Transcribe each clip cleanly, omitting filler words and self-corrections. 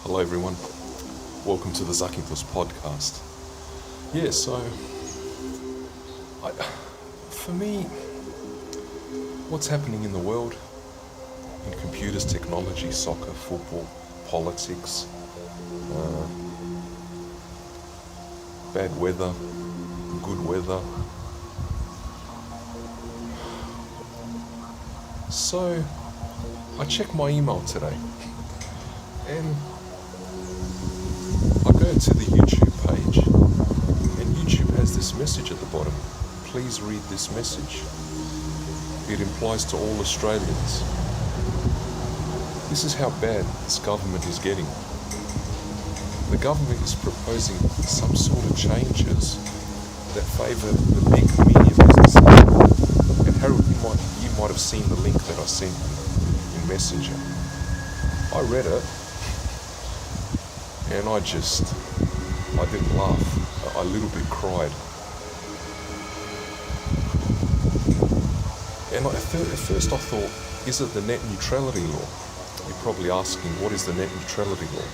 Hello everyone, welcome to the Zakynthos podcast. For me, what's happening in the world, in computers, technology, soccer, football, politics, bad weather, good weather. So, I checked my email today, and I go to the YouTube page, and YouTube has this message at the bottom. Please read this message. It implies to all Australians. This is how bad this government is getting. The government is proposing some sort of changes that favour the big media businesses. And Harold, you might have seen the link that I sent in Messenger. I read it, and I didn't laugh. I a little bit cried. And at first I thought, is it the net neutrality law? You're probably asking, what is the net neutrality law?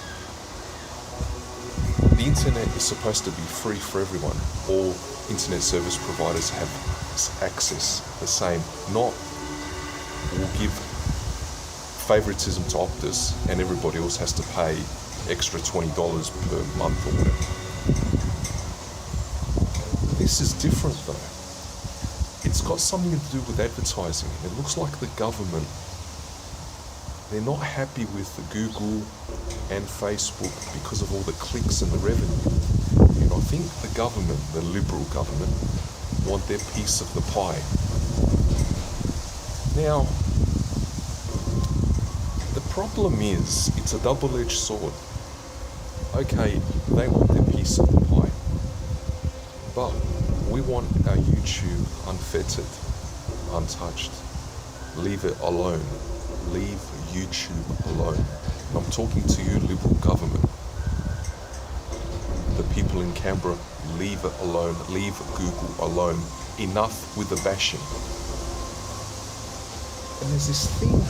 The internet is supposed to be free for everyone. All internet service providers have access the same. Not will give favoritism to Optus and everybody else has to pay extra $20 per month or whatever. This is different though. It's got something to do with advertising. It looks like the government, they're not happy with the Google and Facebook because of all the clicks and the revenue. And I think the government, the Liberal government, want their piece of the pie. Now, the problem is, it's a double-edged sword. Okay, they want their piece of the pie, but we want our YouTube unfettered, untouched. Leave it alone. Leave YouTube alone. And I'm talking to you, Liberal government. The people in Canberra, leave it alone. Leave Google alone. Enough with the bashing. And there's this thing,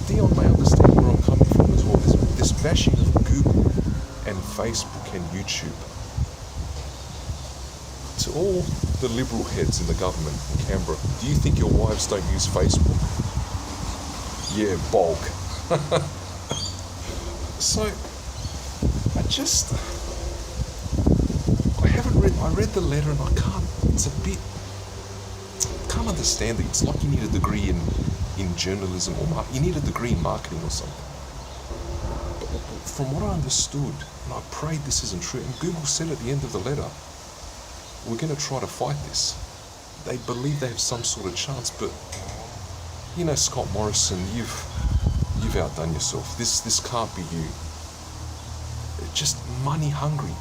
Dion may understand where I'm coming from as well. This bashing of Google and Facebook and YouTube. To all the Liberal heads in the government in Canberra, do you think your wives don't use Facebook? Yeah, bulk. So, I read the letter and I can't understand it. It's like you need a degree in journalism or you need a degree in marketing or something. But from what I understood, and I prayed this isn't true, and Google said at the end of the letter, we're going to try to fight this. They believe they have some sort of chance, but you know, Scott Morrison, you've outdone yourself. This can't be you. It's just money hungry.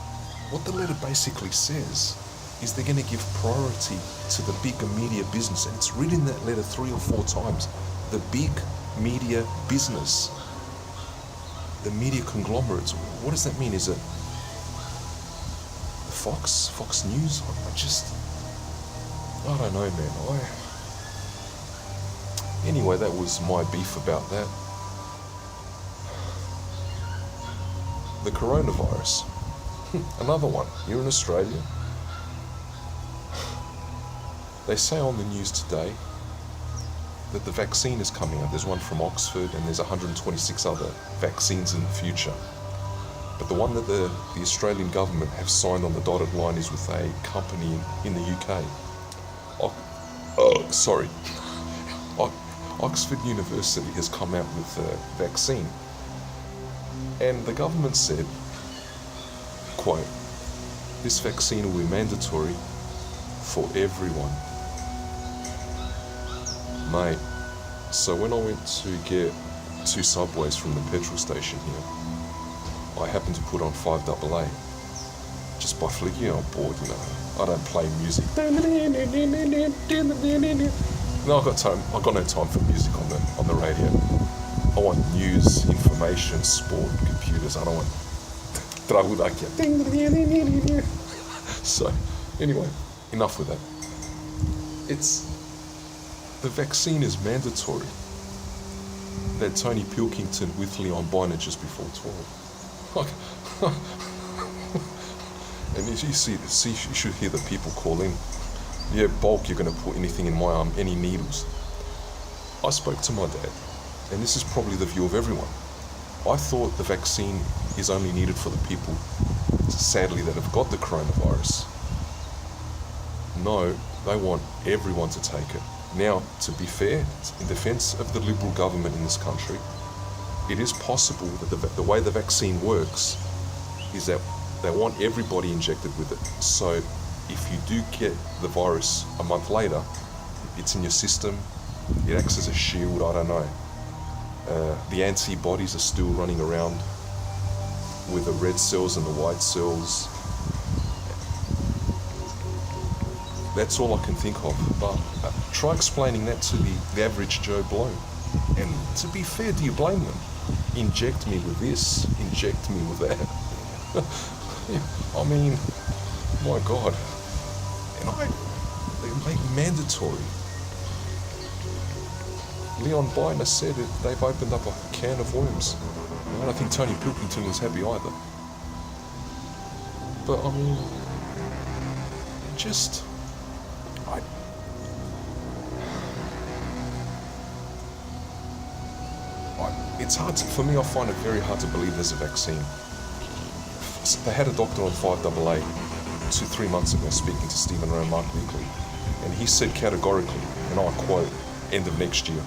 What the letter basically says is they're going to give priority to the big media business, and it's written in that letter 3 or 4 times. The big media business, the media conglomerates. What does that mean? Is it Fox News? I don't know, man. Anyway, that was my beef about that. The coronavirus. Another one. Here in Australia, they say on the news today that the vaccine is coming out. There's one from Oxford and there's 126 other vaccines in the future. But the one that the Australian government have signed on the dotted line is with a company in the UK. Oxford University has come out with a vaccine. And the government said, quote, this vaccine will be mandatory for everyone. Mate, so when I went to get 2 Subways from the petrol station here, I happened to put on 5AA. Just by flicking on board, you know. I don't play music. No, I've got no time for music on the radio. I want news, information, sport, computers. I don't want So, anyway, enough with that. The vaccine is mandatory. that Tony Pilkington with Leon Bynner just before 12. And you should hear the people call in. Yeah, bulk, you're going to put anything in my arm, any needles. I spoke to my dad, and this is probably the view of everyone. I thought the vaccine is only needed for the people, sadly, that have got the coronavirus. No, they want everyone to take it. Now, to be fair, in defense of the Liberal government in this country, it is possible that the way the vaccine works is that they want everybody injected with it. So if you do get the virus a month later, it's in your system, it acts as a shield, I don't know. The antibodies are still running around with the red cells and the white cells. That's all I can think of. But try explaining that to the average Joe Blow. And to be fair, do you blame them? Inject me with this, inject me with that. I mean, my God. And they make mandatory. Leon Bynner said it, they've opened up a can of worms. I don't think Tony Pilkington is happy either. But I mean, it's hard for me, I find it very hard to believe there's a vaccine. They had a doctor on 5AA 2-3 months ago speaking to Stephen Rowe and Mark Leakley, and he said categorically, and I quote, end of next year.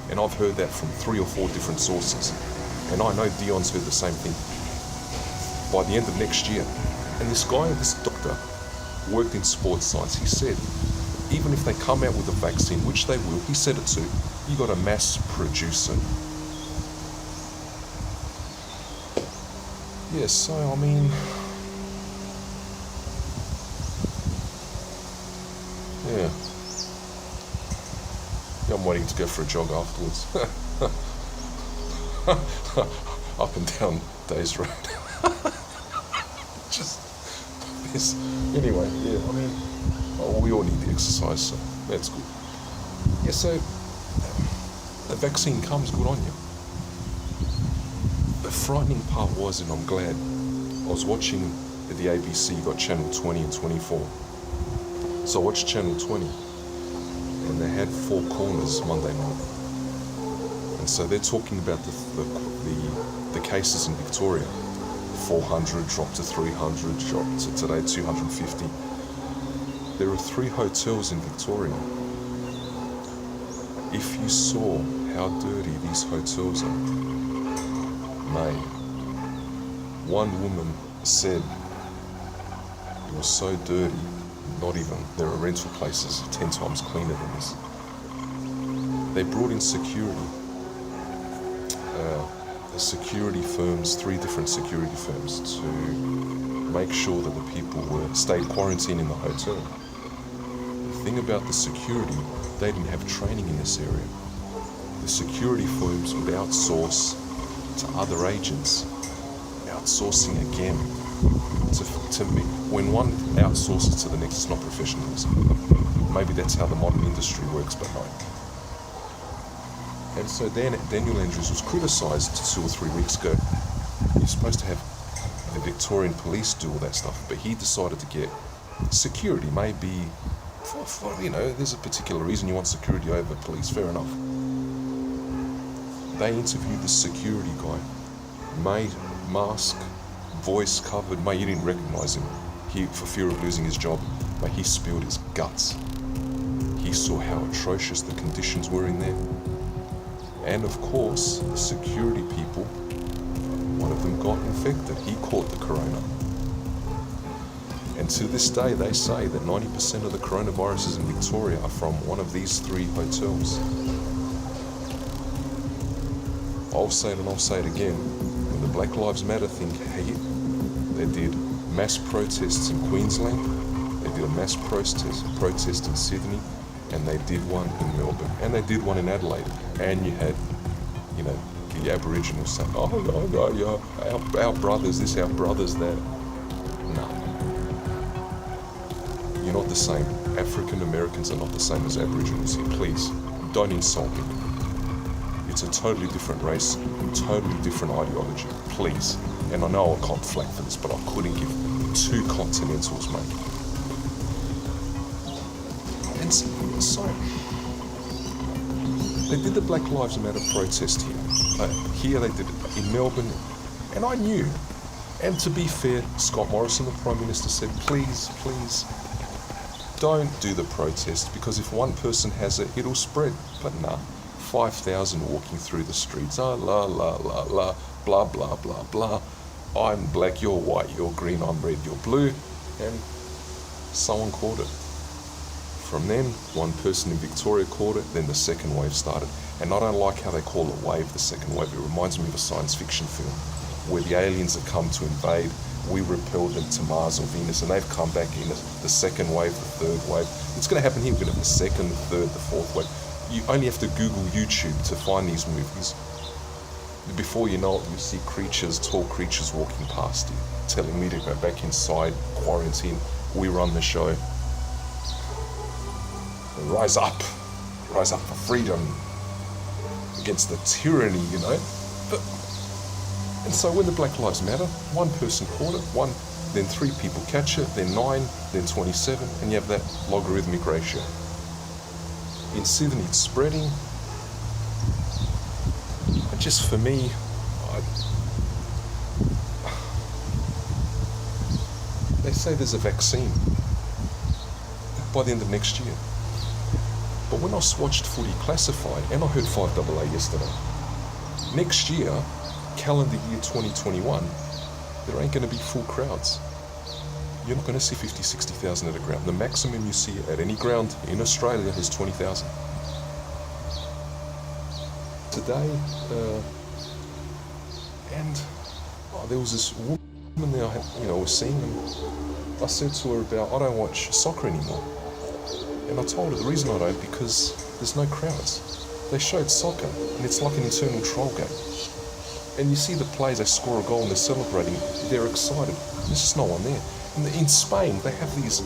And I've heard that from 3 or 4 different sources. And I know Dion's heard the same thing. By the end of next year. And this doctor, worked in sports science. He said, even if they come out with a vaccine, which they will, he said it too, you got to mass produce it. Yes, so I mean, yeah. I'm waiting to go for a jog afterwards. Up and down Days Road. Just this. Anyway, yeah, I mean, we all need the exercise, so that's good. Yeah, so the vaccine comes, good on you. The frightening part was, and I'm glad, I was watching the ABC, got channel 20 and 24. So I watched channel 20. And they had 4 corners Monday night, and so they're talking about the cases in Victoria. 400 dropped to 300, dropped to today 250. There are 3 hotels in Victoria. If you saw how dirty these hotels are, mate, one woman said it was so dirty. Not even, there are rental places 10 times cleaner than this. They brought in security. The security firms, 3 different security firms, to make sure that the people stayed quarantined in the hotel. The thing about the security, they didn't have training in this area. The security firms would outsource to other agents, outsourcing again. To me, when one outsources to the next, it's not professionalism. Maybe that's how the modern industry works, but no. And so Daniel Andrews was criticised 2 or 3 weeks ago. You're supposed to have the Victorian police do all that stuff, but he decided to get security. Maybe, there's a particular reason you want security over police, fair enough. They interviewed the security guy, made mask, voice covered, mate, you didn't recognise him. For fear of losing his job, mate, he spilled his guts. He saw how atrocious the conditions were in there. And of course, the security people, one of them got infected. He caught the corona. And to this day, they say that 90% of the coronaviruses in Victoria are from one of these 3 hotels. I'll say it and I'll say it again. When the Black Lives Matter thing hit, they did mass protests in Queensland, they did a mass protest in Sydney, and they did one in Melbourne, and they did one in Adelaide. And you had, the Aboriginals saying, oh, no, our brothers this, our brothers that. No. You're not the same. African Americans are not the same as Aboriginals here. Please, don't insult me. It's a totally different race, totally different ideology. Please. And I know I can't flack for this, but I couldn't give two continentals, mate. And so, they did the Black Lives Matter protest here. Here they did it in Melbourne, and I knew. And to be fair, Scott Morrison, the Prime Minister, said, please, don't do the protest, because if one person has it, it'll spread. But nah, 5,000 walking through the streets, la la la la, blah blah blah blah. I'm black, you're white, you're green, I'm red, you're blue. And someone caught it. From then, one person in Victoria caught it, then the second wave started. And I don't like how they call it wave, the second wave. It reminds me of a science fiction film where the aliens have come to invade, we repelled them to Mars or Venus, and they've come back in the second wave, the third wave. It's going to happen here. We're going to have the second, the third, the fourth wave. You only have to Google YouTube to find these movies. Before you know it, you see creatures, tall creatures walking past you, telling me to go back inside, quarantine. We run the show. Rise up for freedom against the tyranny, you know. And so when the Black Lives Matter, one person caught it, then 3 people catch it, then 9, then 27, and you have that logarithmic ratio. In Sydney, it's spreading. And just for me, they say there's a vaccine by the end of next year. But when I watched Footy Classified, and I heard 5AA yesterday, next year, calendar year 2021, there ain't going to be full crowds. You're not going to see 50, 60,000 at a ground. The maximum you see at any ground in Australia is 20,000. Today, there was this woman there I was seeing, and I said to her about, I don't watch soccer anymore. And I told her the reason I don't, because there's no crowds. They showed soccer, and it's like an internal troll game. And you see the players, they score a goal and they're celebrating, they're excited. There's just no one there. And in Spain, they have these,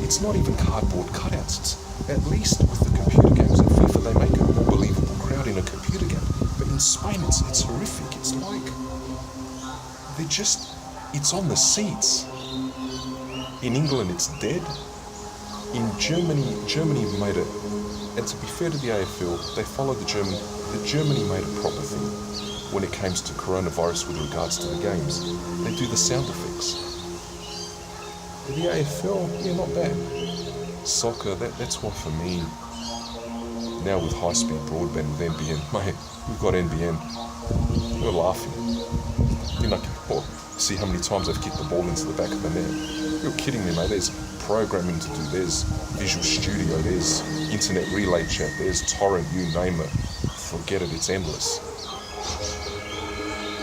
it's not even cardboard cutouts. It's, at least with the computer games in FIFA, they make a more believable crowd in a computer game. But in Spain, it's horrific. It's like, it's on the seats. In England, it's dead. In Germany made it, and to be fair to the AFL, they followed Germany made a proper thing. When it comes to coronavirus with regards to the games, they do the sound effects. The AFL, yeah, not bad. Soccer, that's why for me, now with high-speed broadband with NBN, mate, we've got NBN, we're laughing. See how many times I've kicked the ball into the back of the net. You're kidding me, mate. There's programming to do, there's Visual Studio, there's internet relay chat, there's torrent, you name it. Forget it, it's endless.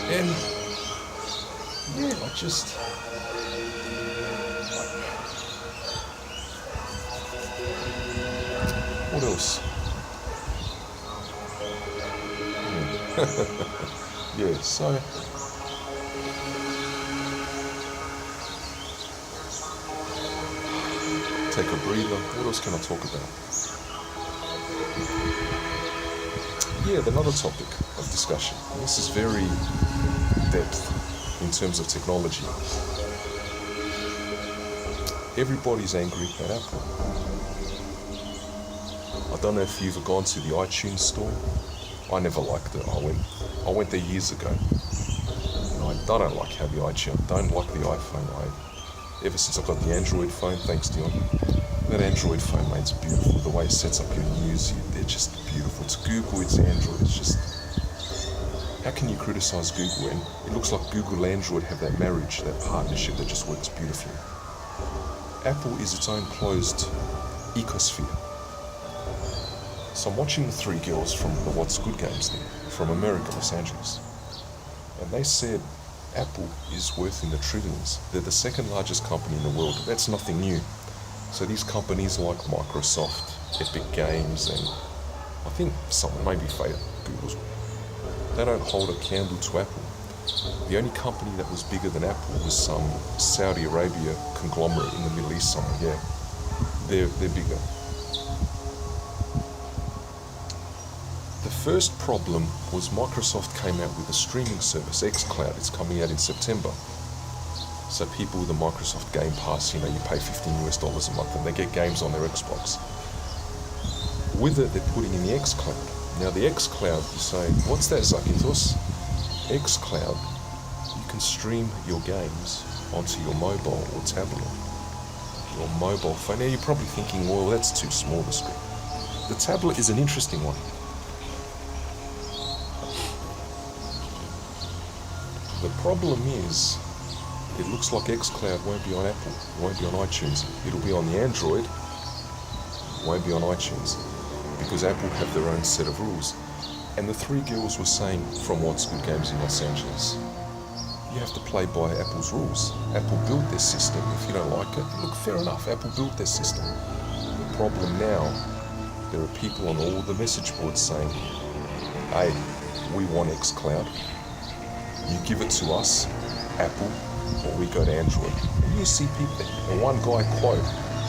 And yeah, what else? Yeah, so take a breather. What else can I talk about? Yeah, another topic of discussion. And this is very depth in terms of technology. Everybody's angry at Apple. I don't know if you've gone to the iTunes store. I never liked it. I went there years ago. And I don't like how the iTunes, I don't like the iPhone. Ever since I got the Android phone, thanks Dion, that Android phone, mate, it's beautiful. The way it sets up your news, they're just beautiful. It's Google, it's Android, it's just... How can you criticize Google when it looks like Google and Android have that marriage, that partnership that just works beautifully? Apple is its own closed ecosphere. So I'm watching the 3 girls from the What's Good games there, from America, Los Angeles. And they said Apple is worth in the trillions. They're the second largest company in the world. That's nothing new. So these companies like Microsoft, Epic Games, and I think maybe Google's, they don't hold a candle to Apple. The only company that was bigger than Apple was some Saudi Arabia conglomerate in the Middle East somewhere, yeah. They're bigger. The first problem was Microsoft came out with a streaming service, xCloud. It's coming out in September. So people with a Microsoft Game Pass, you pay $15 a month and they get games on their Xbox. With it, they're putting in the xCloud. Now the xCloud, you say, what's that, Zakitos? xCloud, you can stream your games onto your mobile or tablet, your mobile phone. Now you're probably thinking, well, that's too small a screen. The tablet is an interesting one. The problem is, it looks like xCloud won't be on Apple, won't be on iTunes. It'll be on the Android, won't be on iTunes, because Apple have their own set of rules. And the three girls were saying from What's Good Games in Los Angeles, you have to play by Apple's rules. Apple built their system. If you don't like it, look, fair enough, Apple built their system. The problem now, there are people on all the message boards saying, hey, we want xCloud. You give it to us, Apple, or we go to Android. And you see people, and one guy, quote,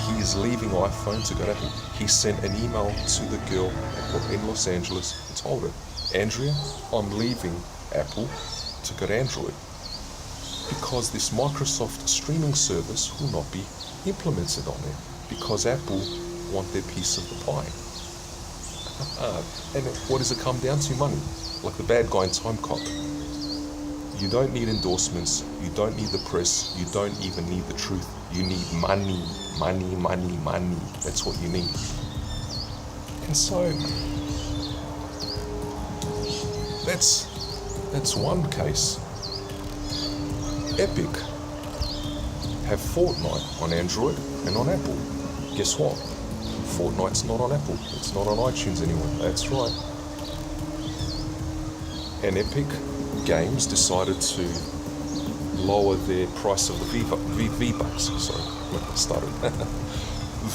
he is leaving iPhone to go to Apple. He sent an email to the girl in Los Angeles and told her, Andrea, I'm leaving Apple to go to Android because this Microsoft streaming service will not be implemented on there because Apple want their piece of the pie. And what does it come down to? Money. Like the bad guy in Time Cop. You don't need endorsements, you don't need the press, you don't even need the truth. You need money, money, money, money. That's what you need. And so, that's one case. Epic have Fortnite on Android and on Apple. Guess what? Fortnite's not on Apple. It's not on iTunes anymore. That's right. And Epic Games decided to lower their price of the V-Bucks. Sorry, I started.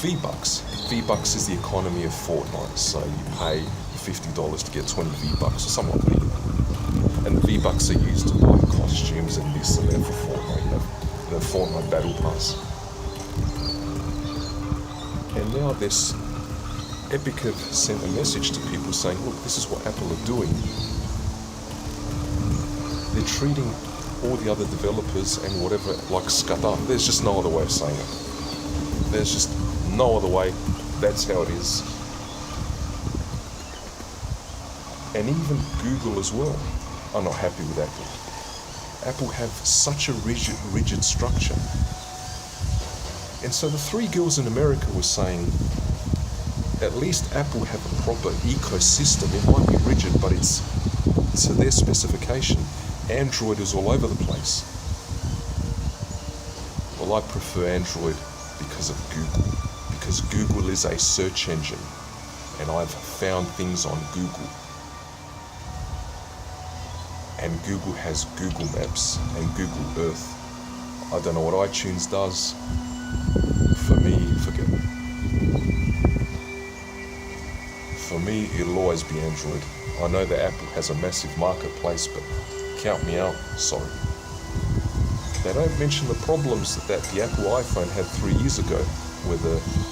V-Bucks. V-Bucks is the economy of Fortnite. So you pay $50 to get 20 V-Bucks or something like that. And the V-Bucks are used to buy costumes and this and that for Fortnite. You have the Fortnite Battle Pass. And now this Epic have sent a message to people saying, look, this is what Apple are doing. They're treating all the other developers and whatever like scudder. There's just no other way of saying it. There's just no other way. That's how it is. And even Google as well are not happy with Apple. Apple have such a rigid structure. And so the three girls in America were saying, at least Apple have a proper ecosystem. It might be rigid, but it's to their specification. Android is all over the place. Well, I prefer Android because of Google. Because Google is a search engine. And I've found things on Google. And Google has Google Maps and Google Earth. I don't know what iTunes does. For me, forget it. For me, it'll always be Android. I know that Apple has a massive marketplace, but count me out, sorry. They don't mention the problems that the Apple iPhone had 3 years ago, with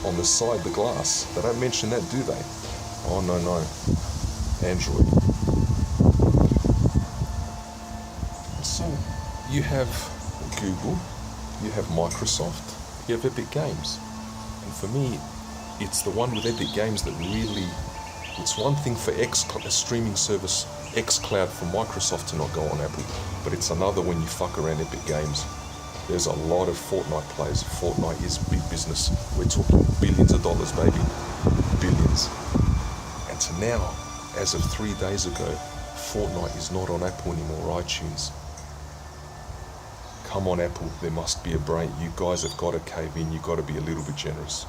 on the side, the glass. They don't mention that, do they? Oh, no. Android. So, you have Google, you have Microsoft, you have Epic Games. And for me, it's the one with Epic Games that really, it's one thing for a streaming service, xCloud from Microsoft to not go on Apple, but it's another when you fuck around Epic Games. There's a lot of Fortnite players. Fortnite is big business. We're talking billions of dollars, baby. Billions. And to now, as of 3 days ago, Fortnite is not on Apple anymore, iTunes. Come on, Apple, there must be a brain. You guys have got to cave in. You've got to be a little bit generous.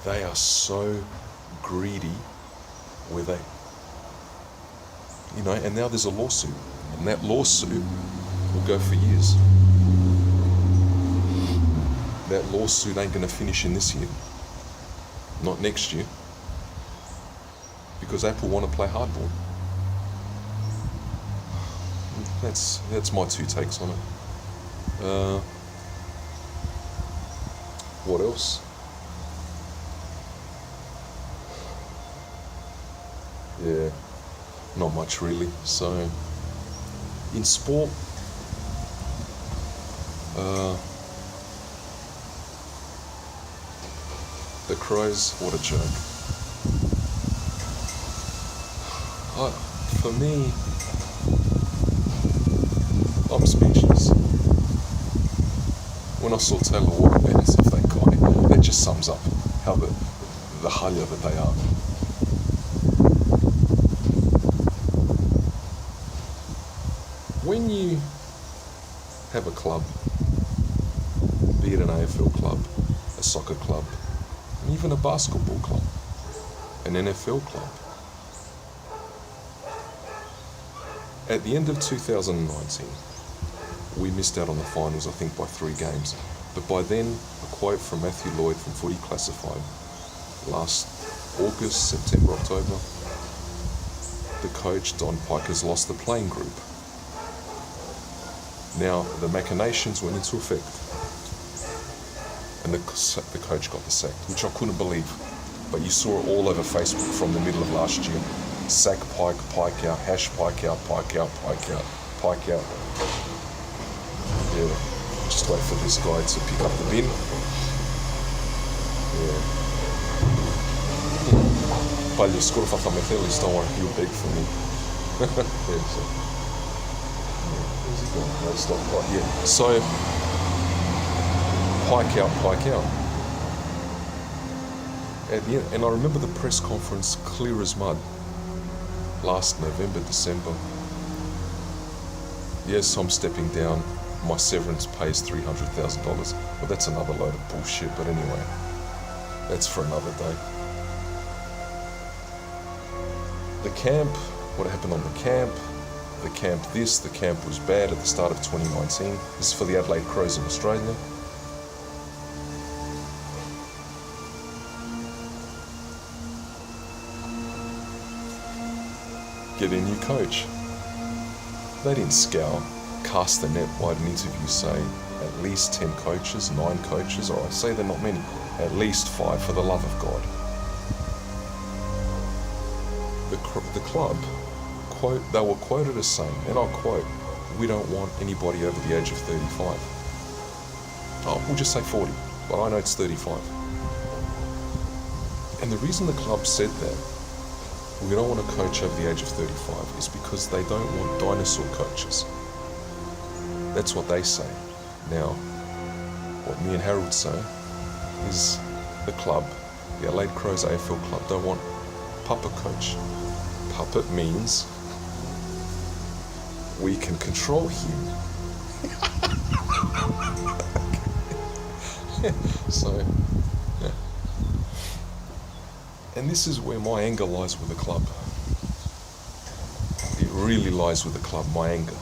They are so greedy where they, and now there's a lawsuit. And that lawsuit will go for years. That lawsuit ain't going to finish in this year. Not next year. Because Apple want to play hardball. That's my 2 takes on it. What else? Yeah. Not much really. So, in sport, the Crows, what a joke. For me, I'm speechless. When I saw Taylor Walker bounce off that guy, that just sums up how the halya that they are. When you have a club, be it an AFL club, a soccer club, and even a basketball club, an NFL club, at the end of 2019, we missed out on the finals, I think, by 3 games. But by then, a quote from Matthew Lloyd from Footy Classified, last August, September, October, the coach, Don Pike, has lost the playing group. Now, the machinations went into effect, and the coach got the sack, which I couldn't believe. But you saw it all over Facebook from the middle of last year. Sack Pike, Pike out, hash Pike out, Pike out, Pike out, Pike out. Yeah, just wait for this guy to pick up the bin. Yeah. Palio, skoro fa Methelis, don't worry, he'll beg for me. Yeah, so. Where's he going? No, stop, right, yeah. So, Pike out, Pike out. At the end, and I remember the press conference clear as mud. Last November, December. Yes, I'm stepping down. My severance pays $300,000. Well, that's another load of bullshit, but anyway, that's for another day. The camp, what happened on the camp this, the camp was bad at the start of 2019. This is for the Adelaide Crows in Australia. Get a new coach. They didn't scour, cast the net wide in interviews, say at least 10 coaches, 9 coaches, or I say they're not many, at least 5 for the love of God. The club, quote, they were quoted as saying, and I'll quote, "We don't want anybody over the age of 35. Oh, we'll just say 40, but I know it's 35. And the reason the club said that, we don't want a coach over the age of 35, is because they don't want dinosaur coaches. That's what they say. Now, what me and Harold say is the club, the Adelaide Crows AFL club, don't want puppet coach. Puppet means we can control him. So, yeah. And this is where my anger lies with the club. It really lies with the club, my anger.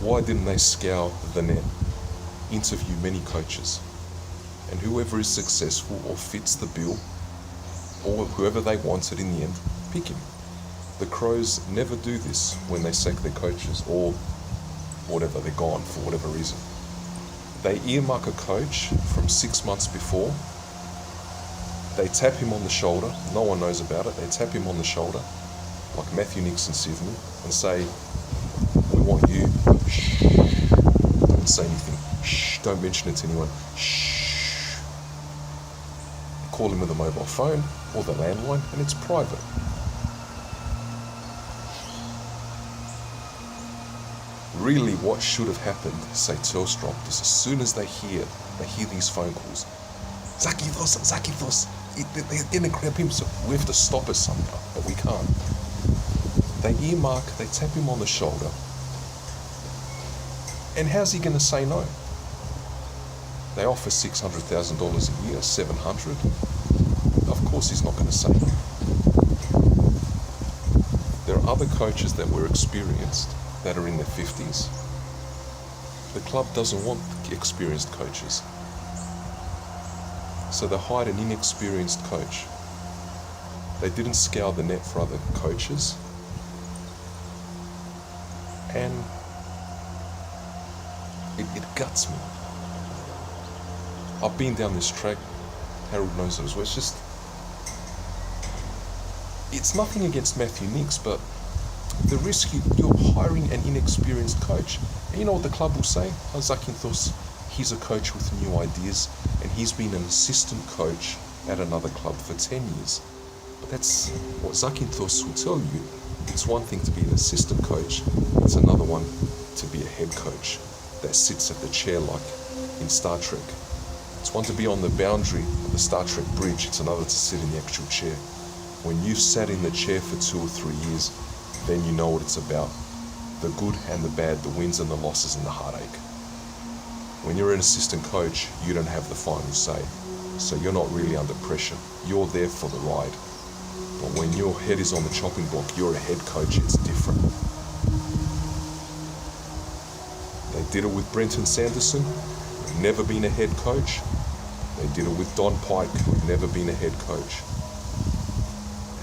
Why didn't they scour the net, interview many coaches, and whoever is successful or fits the bill, or whoever they wanted in the end, pick him? The Crows never do this when they sack their coaches or whatever, they're gone for whatever reason. They earmark a coach from 6 months before. They tap him on the shoulder, no one knows about it, they tap him on the shoulder, like Matthew Nixon Sydney, and say, "We want you, shh, don't say anything, shh, don't mention it to anyone, shh." Call him with a mobile phone or the landline, and it's private. Really, what should have happened, say Telstra, is as soon as they hear these phone calls, Zakithos, they're going to grab him, so we have to stop it somehow, but we can't. They earmark, they tap him on the shoulder, and how's he going to say no? They offer $600,000 a year, $700,000. Of course he's not going to say no. There are other coaches that were experienced, that are in their 50s. The club doesn't want experienced coaches. So they hired an inexperienced coach. They didn't scour the net for other coaches. And it guts me. I've been down this track, Harold knows it as well. It's just, it's nothing against Matthew Nicks, but the risk you're hiring an inexperienced coach. And you know what the club will say? Zakynthos, he's a coach with new ideas, and he's been an assistant coach at another club for 10 years. But that's what Zakynthos will tell you. It's one thing to be an assistant coach, it's another one to be a head coach that sits at the chair like in Star Trek. It's one to be on the boundary of the Star Trek bridge, it's another to sit in the actual chair. When you've sat in the chair for 2 or 3 years, then you know what it's about. The good and the bad, the wins and the losses and the heartache. When you're an assistant coach, you don't have the final say. So you're not really under pressure. You're there for the ride. But when your head is on the chopping block, you're a head coach, it's different. They did it with Brenton Sanderson, who'd never been a head coach. They did it with Don Pike, who'd never been a head coach.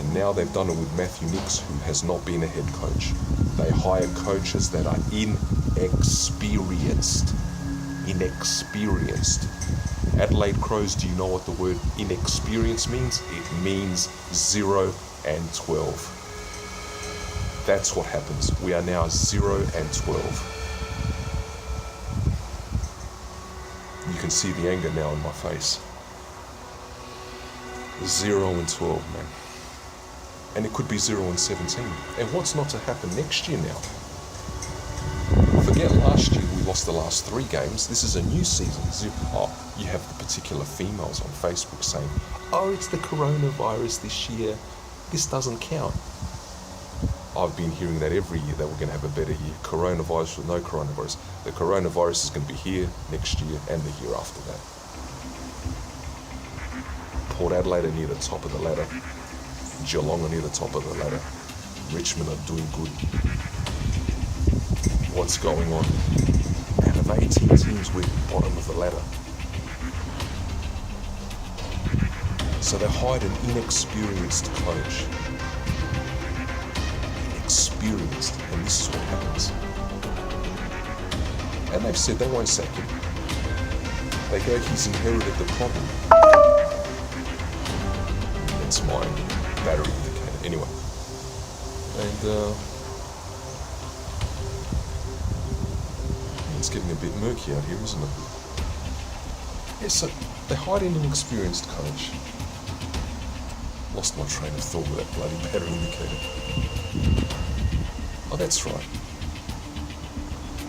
And now they've done it with Matthew Nicks, who has not been a head coach. They hire coaches that are inexperienced. Adelaide Crows, do you know what the word inexperienced means? It means 0 and 12. That's what happens. We are now 0 and 12. You can see the anger now in my face. 0 and 12, man. And it could be 0 and 17. And what's not to happen next year now? Forget last year, we lost the last 3 games. This is a new season. You have the particular females on Facebook saying, oh, it's the coronavirus this year. This doesn't count. I've been hearing that every year, that we're going to have a better year. Coronavirus with no coronavirus. The coronavirus is going to be here next year and the year after that. Port Adelaide are near the top of the ladder. Geelong are near the top of the ladder. Richmond are doing good. What's going on? Out of 18 teams, we're bottom of the ladder. So they hired an inexperienced coach. Inexperienced, and this is what happens. And they've said they won't sack him. They go, he's inherited the problem. That's my battery indicator. Anyway. And it's getting a bit murky out here, isn't it? Yeah, so they hired an inexperienced coach. Lost my train of thought with that bloody battery indicator. Oh, that's right.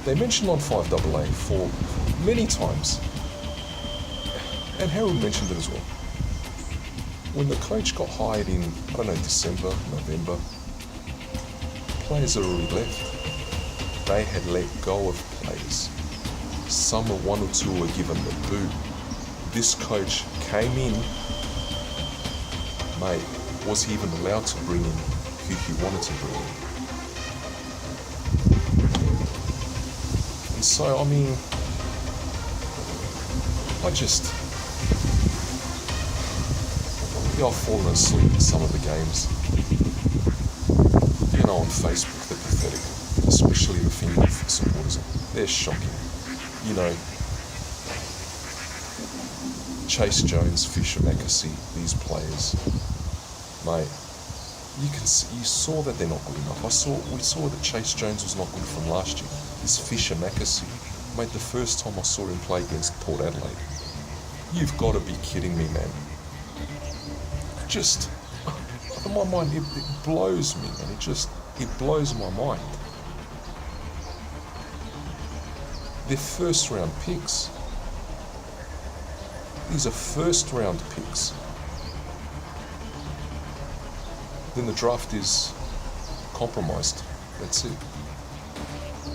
They mentioned on 5AA for many times, and Harold mentioned it as well. When the coach got hired in, I don't know, December, November, players had already left. They had let go of players. Some or 1 or 2 were given the boot. This coach came in, mate, was he even allowed to bring in who he wanted to bring in? And so, I mean, I've fallen asleep in some of the games. You know, on Facebook, they're pathetic, especially the female supporters. They're shocking. You know, Chase Jones, Fisher McAsey, these players, mate, you saw that they're not good enough. We saw that Chase Jones was not good from last year. This Fisher McAsey, mate, the first time I saw him play against Port Adelaide, you've got to be kidding me, man. Just, in my mind, it blows me, man. It blows my mind. They're first round picks. These are first round picks. Then the draft is compromised. That's it.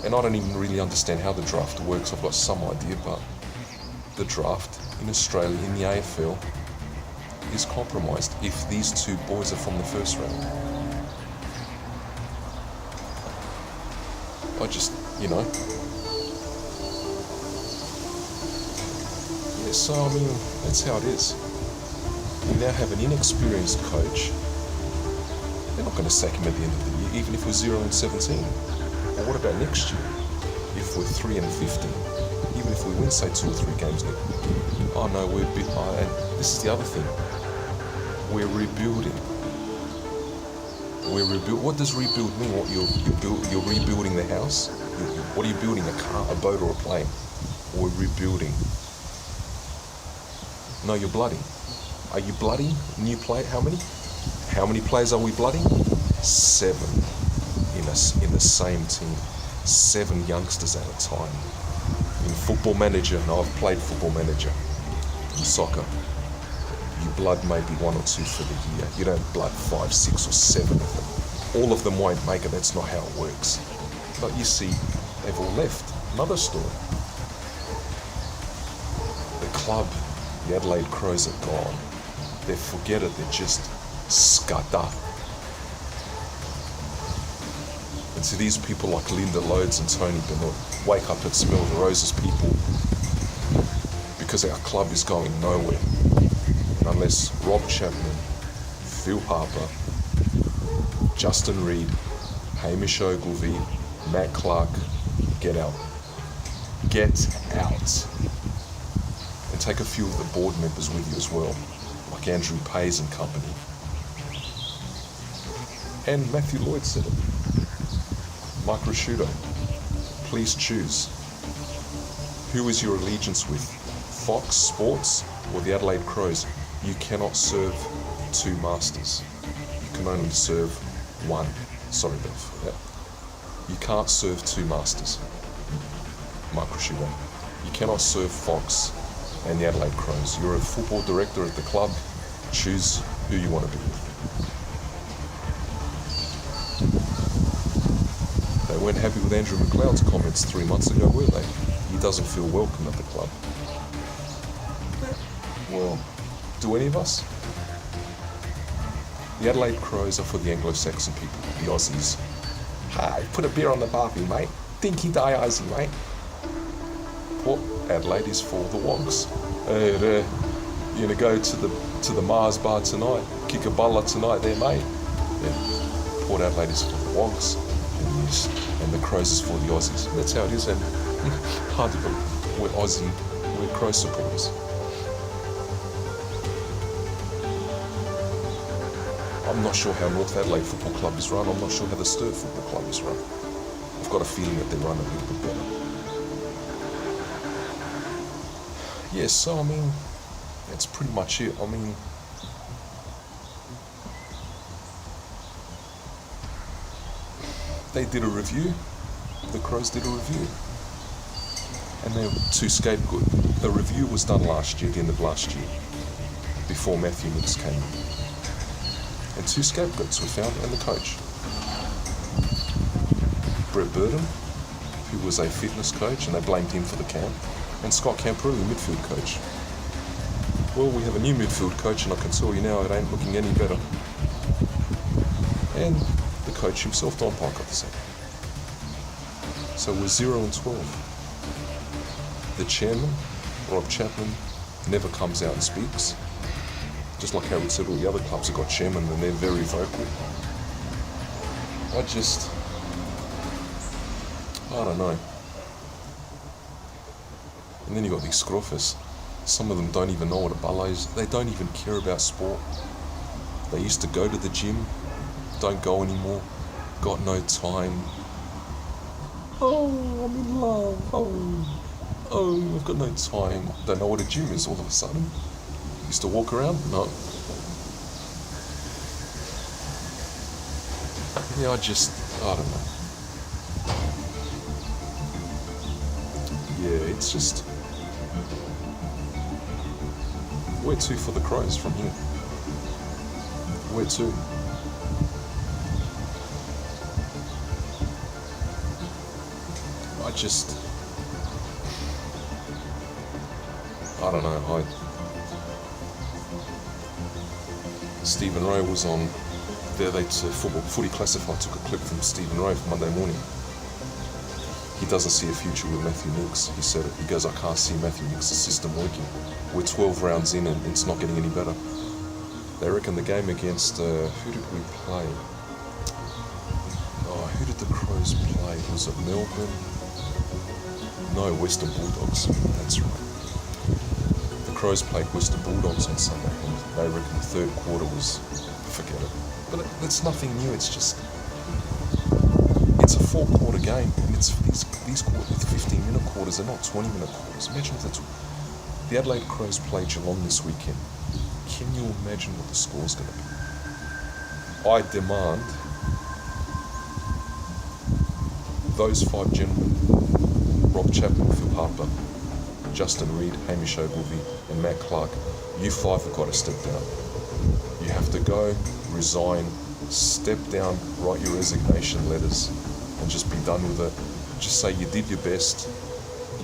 And I don't even really understand how the draft works. I've got some idea, but the draft in Australia, in the AFL, is compromised if these 2 boys are from the first round. So, I mean, that's how it is. We now have an inexperienced coach. They're not going to sack him at the end of the year, even if we're 0 and 17. Or what about next year? If we're 3 and 15? Even if we win, say, 2 or 3 games now. Oh no, and this is the other thing. We're rebuilding. We're rebuild. What does rebuild mean? What you're rebuilding the house? What are you building? A car, a boat, or a plane? We're rebuilding. No, you're blooding. Are you blooding new play? How many? How many players are we blooding? 7 in the same team. 7 youngsters at a time. In Football Manager, and I've played Football Manager. In soccer, you blood maybe 1 or 2 for the year. You don't blood 5, 6, or 7 of them. All of them won't make it. That's not how it works. But you see, they've all left. Another story. The club, the Adelaide Crows, are gone. They forget it. They're just scatter. And to these people like Linda Lodes and Tony Bennett, wake up and smell the roses, people, because our club is going nowhere. And unless Rob Chapman, Phil Harper, Justin Reid, Hamish Ogilvie, Matt Clark, get out. Get out. And take a few of the board members with you as well, like Andrew Pays and company. And Matthew Lloyd said it. Mike Rasciuto, please choose. Who is your allegiance with? Fox Sports or the Adelaide Crows? You cannot serve 2 masters. You can only serve 1. Sorry, Bev. Yep. You can't serve 2 masters. Mike Rasciuto. You cannot serve Fox and the Adelaide Crows. You're a football director at the club. Choose who you want to be with. They weren't happy with Andrew McLeod's comments 3 months ago, were they? He doesn't feel welcome at the club. Well, do any of us? The Adelaide Crows are for the Anglo-Saxon people, the Aussies. Hi, put a beer on the barbie, mate. Dinky die Aussie, mate. Port Adelaide is for the wonks. You're gonna go to the Mars bar tonight, kick a bowler tonight there, mate. Yeah. Port Adelaide is for the wonks, and the Crows is for the Aussies. That's how it is, and hard to believe. We're Aussie, we're Crow supporters. I'm not sure how North Adelaide Football Club is run. I'm not sure how the Sturt Football Club is run. I've got a feeling that they run a little bit better. Yes, so I mean, that's pretty much it. I mean, they did a review. The Crows did a review. And they were too scapegoat. The review was done last year, the end of last year, before Matthew Nicks came in. And 2 scapegoats were found, and the coach. Brett Burden, who was a fitness coach, and they blamed him for the camp, and Scott Camperelli, the midfield coach. Well, we have a new midfield coach, and I can tell you now it ain't looking any better. And the coach himself, Don Pike, got the same. So we're 0-12. The chairman, Rob Chapman, never comes out and speaks. Just like Harold said, all the other clubs have got chairmen and they're very vocal. I don't know. And then you got these scruffers. Some of them don't even know what a bala is. They don't even care about sport. They used to go to the gym, don't go anymore, got no time. Oh, I'm in love. Oh, I've got no time. Don't know what a gym is all of a sudden. Used to walk around? No. Yeah, I don't know. Yeah, it's just, where to for the Crows from here? Where to? I don't know. Stephen Rowe was on there. Footy Classified took a clip from Stephen Rowe for Monday morning. He doesn't see a future with Matthew Nicks. He said it. He goes, I can't see Matthew Nicks' system working. We're 12 rounds in and it's not getting any better. They reckon the game against, who did we play? Oh, who did the Crows play? Was it Melbourne? No, Western Bulldogs. That's right. The Crows played Western Bulldogs on Sunday, and they reckon the third quarter was, forget it. But it's nothing new. It's just it's a 4-quarter game, and it's these 15-minute quarters. They're not 20-minute quarters. Imagine if that's the Adelaide Crows play Geelong this weekend. Can you imagine what the score's going to be? I demand those 5 gentlemen, Rob Chapman, Phil Harper, Justin Reid, Hamish Ogilvie, and Matt Clark, you 5 have got to step down. You have to go, resign, step down, write your resignation letters, and just be done with it. Just say you did your best.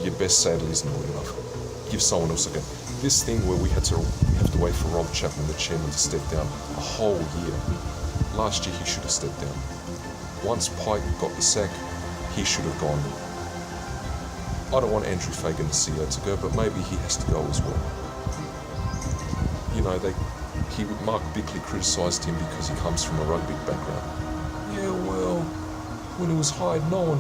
Your best sadly isn't good enough. Give someone else a go. This thing where we have to wait for Rob Chapman, the chairman, to step down a whole year. Last year he should have stepped down. Once Pike got the sack, he should have gone. I don't want Andrew Fagan, the CEO, to go, but maybe he has to go as well. You know, Mark Bickley criticised him because he comes from a rugby background. Yeah, well, when he was hired, no one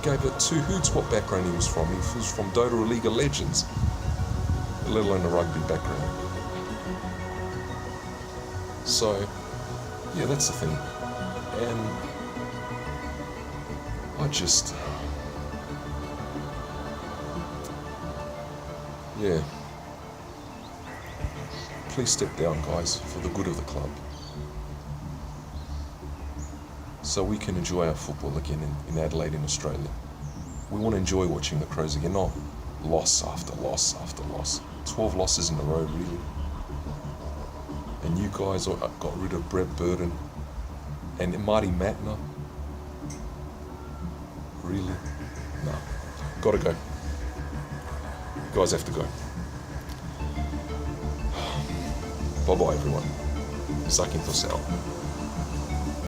gave it 2 hoots what background he was from. He was from Dota or League of Legends, let alone a rugby background. So, yeah, that's the thing. And I just... yeah. Please step down, guys, for the good of the club. So we can enjoy our football again in Adelaide, in Australia. We want to enjoy watching the Crows again, not loss after loss after loss. 12 losses in a row, really. And you guys got rid of Brett Burton and Marty Matner. Really? No. Gotta go. You guys have to go. Bye-bye, everyone. Sakin Tosal.